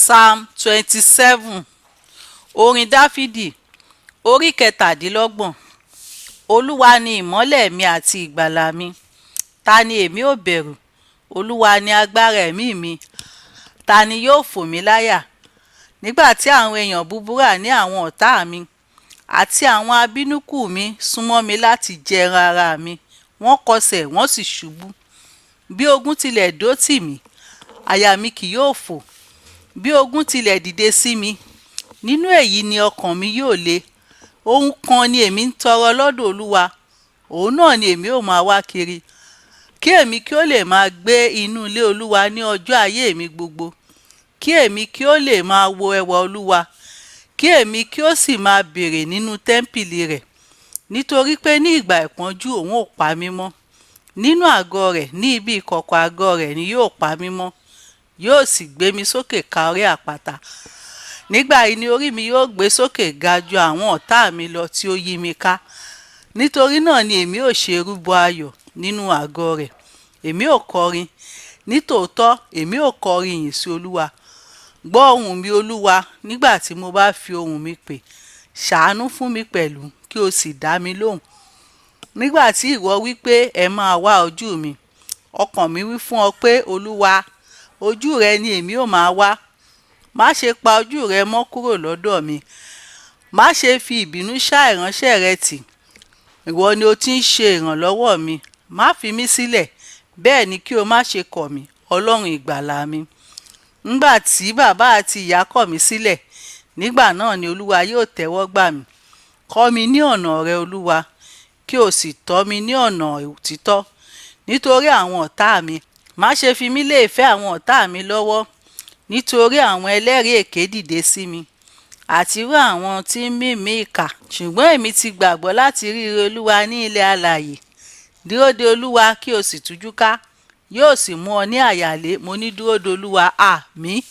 Psalm 27. Orin Dáfídì orí kẹtàdínlọ́gbọ̀n. Olúwa ni ìmọ́lẹ̀ mi àti ìgbàlà mi. Ta ni èmi ò bẹ̀rù? Olúwa ni agbára ẹ̀mí mi. Ta ni yóò fò mí láyà? Nígbà tí àwọn èèyàn búburú ní àwọn ọ̀tá mi àti àwọn abínúkù mi súnmọ́ mi láti jẹ ẹran ara mi, wọ́n kọsẹ̀ wọ́n sì ṣubú. Bí ogun tilẹ̀ dó tì mí, àyà mi kì yóò fò. Bí ogun tilẹ̀ dìde sí mi, nínú èyí ni ọkàn mi yóò le. Ohun kan ni èmi ń tọrọ lọ́dọ̀ Olúwa, òun náà ni èmi ò máa wá kiri, kí èmi kí ó lè máa gbé inú ilé Olúwa ní ọjọ́ ayé mi gbogbo, kí èmi kí ó lè máa wo ẹwà Olúwa, kí èmi kí ó sì máa béèrè nínú tẹ́ḿpìlì rẹ̀. Nítorí pé ní ìgbà ìpọ́njú òun ò pa mí mọ́, nínú àgọ́ rẹ̀ ní ibi ìkọ̀kọ̀ àgọ́ rẹ̀ ni yóò pa mí mọ́, yóò sì gbé mi sókè ka orí àpáta. Nígbà yìí ni orí mi yóò gbé sókè ga ju àwọn ọ̀tá mi lọ tí ó yí mi ká. Nítorí náà ni èmi ò ṣe rúbọ ayọ̀ nínú àgọ́ rẹ̀. Èmi ò kọrin, nítòótọ́ èmi ò kọrin ìyìn sí Olúwa. Gbọ́ ohùn mi Olúwa nígbà tí mo bá fi ohùn mi pè. Ṣàánú fún mi pẹ̀lú kí o sì dá mi lóhùn. Nígbà tí ìwọ wí pé ẹ máa wá ojú mi, ọkàn mi wí fún ọ pé Olúwa, ojú rẹ ni èmi ò máa wá. Má ṣe pa ojú rẹ mọ́ kúrò lọ́dọ̀ mi. Má ṣe fi ìbínú ṣá ìránṣẹ́ rẹ tì. Ìwọ ni o ti ń ṣe ìrànlọ́wọ́ mi. Má fi mí sílẹ̀, bẹ́ẹ̀ ni kí o má ṣe kọ̀ mí, Ọlọ́run ìgbàlà mi. Nígbà tí bàbá àti ìyá kọ̀ mí sílẹ̀, nígbà náà ni Olúwa yóò tẹ́wọ́ gbà mí. Kọ́ mi ní ọ̀nà rẹ Olúwa, kí o sì tọ́ mi ní ọ̀nà òtítọ́. Nítorí àwọn ọ̀tá mi, má ṣe fi mí lé ìfẹ́ àwọn ọ̀tá mi lọ́wọ́. Nítorí àwọn ẹlẹ́rìí èké dìde sí mi, àti irú àwọn tí ń mímí ìkà. Ṣùgbọ́n èmi ti gbàgbọ́ láti rí ire Olúwa ní ilẹ̀ alààyè. Dúró de Olúwa kí o sì tújú ká, yóò sì mú ọ ní àyà lé. Mo ní dúró de Olúwa, àmín.